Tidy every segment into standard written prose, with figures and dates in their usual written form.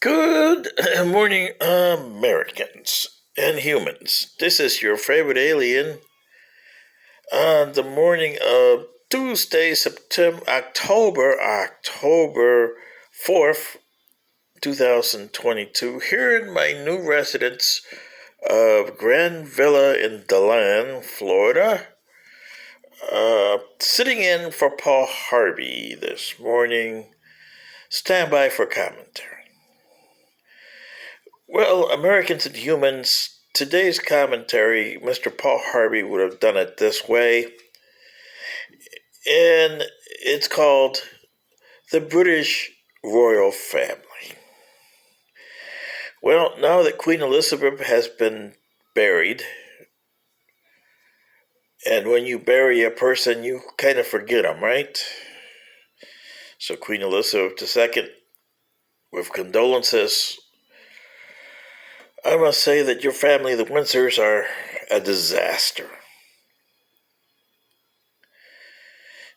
Good morning, Americans and humans. This is your favorite alien on the morning of Tuesday, October 4th, 2022, here in my new residence of Grand Villa in DeLand, Florida. Sitting in for Paul Harvey this morning. Stand by for commentary. Well, Americans and humans, today's commentary, Mr. Paul Harvey would have done it this way. And it's called The British Royal Family. Well, now that Queen Elizabeth has been buried, and when you bury a person, you kind of forget them, right? So Queen Elizabeth II, with condolences, I must say that your family, the Windsors, are a disaster.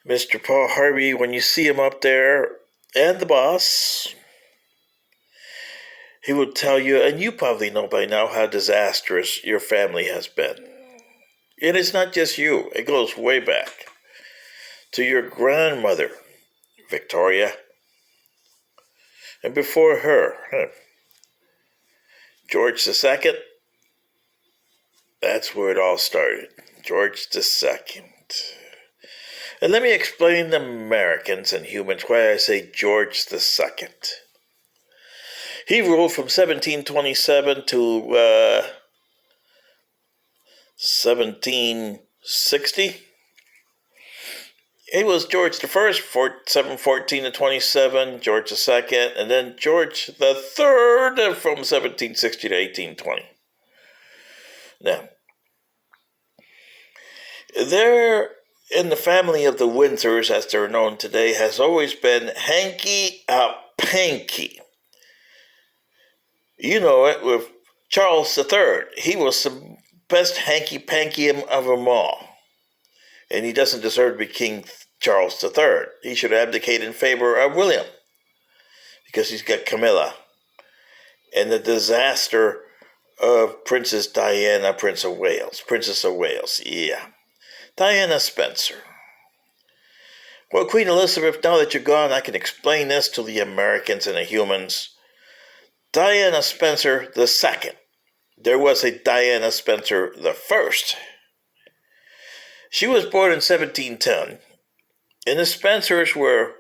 Mr. Paul Harvey, when you see him up there, and the boss, he will tell you, and you probably know by now, how disastrous your family has been. And it's not just you. It goes way back to your grandmother, Victoria, and before her, George II. That's where it all started. George II. And let me explain to Americans and humans why I say George II. He ruled from 1727 to 1760. He was George I, 714 to 27, George II, and then George III from 1760 to 1820. Now, there in the family of the Windsors, as they're known today, has always been hanky-panky. You know it with Charles III. He was the best hanky-panky of them all. And he doesn't deserve to be King Charles III. He should abdicate in favor of William, because he's got Camilla. And the disaster of Princess Diana, Princess of Wales, yeah. Diana Spencer. Well, Queen Elizabeth, now that you're gone, I can explain this to the Americans and the humans. Diana Spencer II. There was a Diana Spencer I. She was born in 1710, and the Spencers were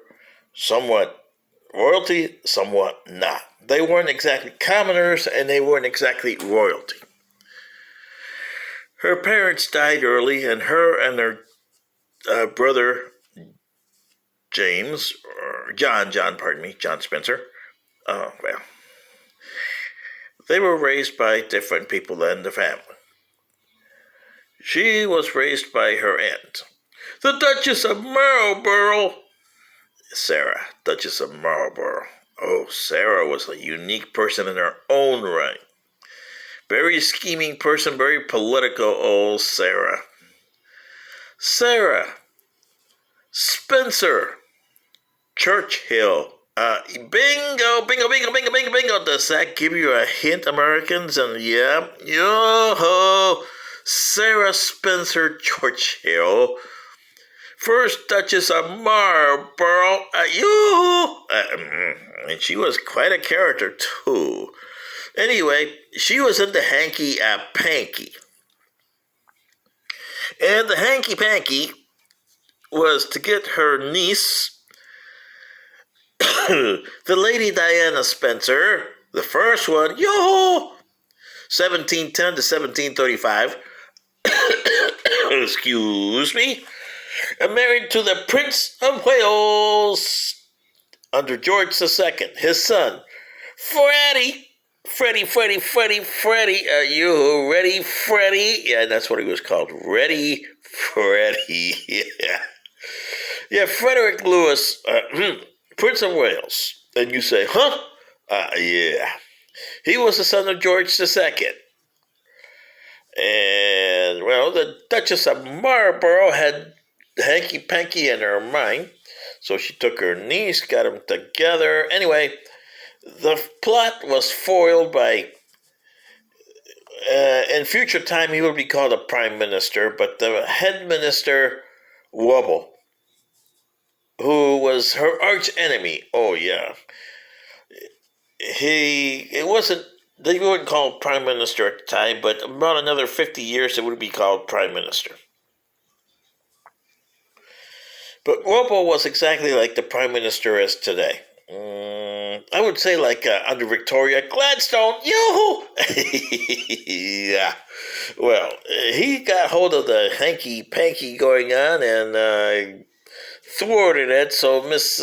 somewhat royalty, somewhat not. They weren't exactly commoners, and they weren't exactly royalty. Her parents died early, and her and her brother John Spencer, they were raised by different people in the family. She was raised by her aunt, the Duchess of Marlborough. Sarah, Duchess of Marlborough. Oh, Sarah was a unique person in her own right. Very scheming person, very political, old Sarah. Sarah Spencer Churchill. Bingo. Does that give you a hint, Americans? And yeah, yo-ho. Sarah Spencer Churchill, first Duchess of Marlborough, and she was quite a character too. Anyway, she was into hanky-panky. And the hanky-panky was to get her niece, the Lady Diana Spencer, the first one, 1710 to 1735, excuse me, married to the Prince of Wales under George II, his son, Freddie. Are you ready, Freddie? Yeah, that's what he was called. Ready, Freddie. Yeah, Frederick Louis, Prince of Wales. And you say, huh? Yeah. He was the son of George II. And, well, the Duchess of Marlborough had hanky-panky in her mind. So she took her niece, got them together. Anyway, The plot was foiled by, in future time, he would be called a prime minister, but the head minister, Wobble, who was her arch enemy. Oh, yeah. It wasn't, they wouldn't call him prime minister at the time, but about another 50 years it would be called prime minister. But Wobble was exactly like the prime minister is today. I would say like under Victoria, Gladstone, yoo-hoo! Yeah. Well, he got hold of the hanky-panky going on and thwarted it, so Miss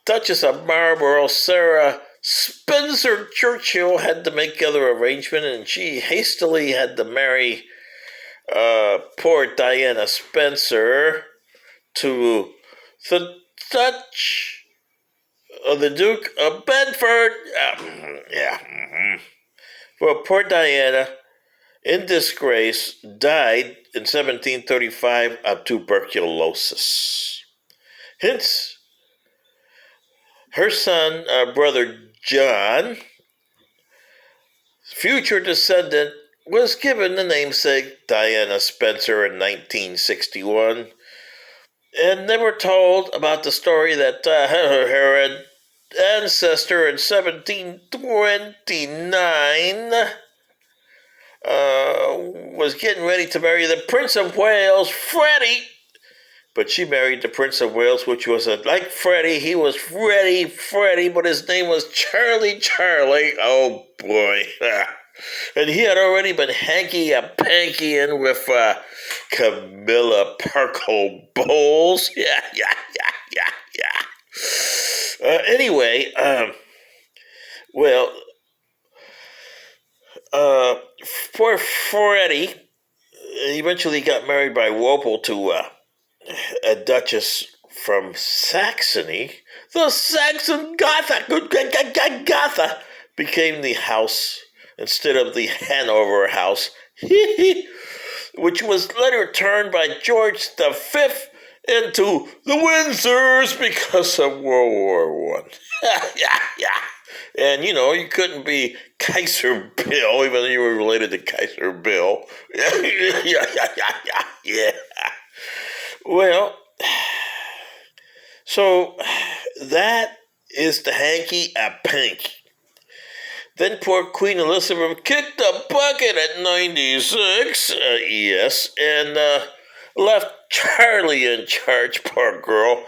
Duchess of Marlborough, Sarah Spencer Churchill, had to make other arrangement, and she hastily had to marry poor Diana Spencer to the the Duke of Bedford. Yeah. Well, poor Diana, in disgrace, died in 1735 of tuberculosis. Hence, her son, brother John, future descendant, was given the namesake Diana Spencer in 1961. And they were told about the story that her ancestor in 1729 was getting ready to marry the Prince of Wales, Freddie. But she married the Prince of Wales, which was like Freddie. He was Freddie, but his name was Charlie. Oh, boy. And he had already been hanky-pankying with Camilla Parker Bowles. Yeah. Anyway, poor Freddie eventually got married by Wopel to a duchess from Saxony. The Saxon Gotha became the house instead of the Hanover house, which was later turned by George V into the Windsors because of World War I. Yeah. And, you couldn't be Kaiser Bill, even though you were related to Kaiser Bill. Yeah. Well, so that is the hanky-panky. Then poor Queen Elizabeth kicked the bucket at 96, yes, and left Charlie in charge, poor girl.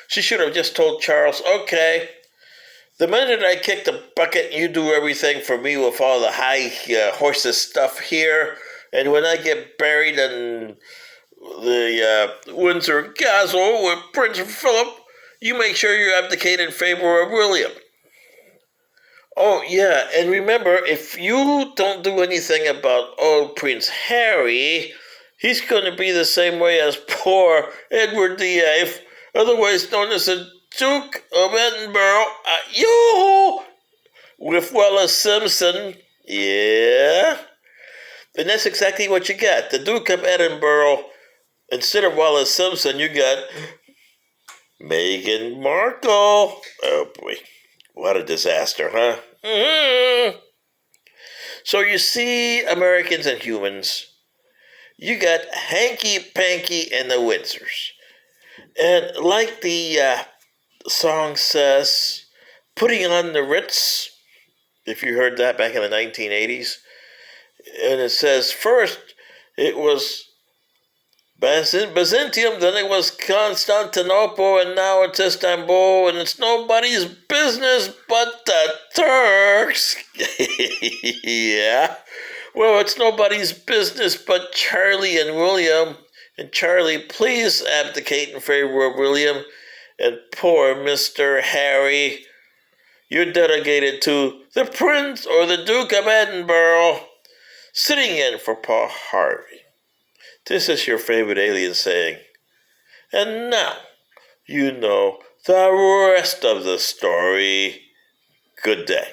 She should have just told Charles, okay, the minute I kick the bucket, you do everything for me with all the high horses stuff here, and when I get buried in the Windsor Castle with Prince Philip, you make sure you abdicate in favor of William. Oh, yeah, and remember, if you don't do anything about old Prince Harry, he's going to be the same way as poor Edward VIII, otherwise known as the Duke of Edinburgh, with Wallace Simpson. Yeah. And that's exactly what you got. The Duke of Edinburgh, instead of Wallace Simpson, you got Meghan Markle. Oh, boy. What a disaster, huh? Mm-hmm. So you see, Americans and humans, you got hanky-panky and the Windsors. And like the song says, putting on the Ritz, if you heard that back in the 1980s, and it says first it was Byzantium, then it was Constantinople, and now it's Istanbul, and it's nobody's business but the Turks. Yeah. Well, it's nobody's business but Charlie and William. And Charlie, please abdicate in favor of William. And poor Mr. Harry, you're delegated to the Prince or the Duke of Edinburgh, sitting in for Paul Harvey. This is your favorite alien saying. And now, you know the rest of the story. Good day.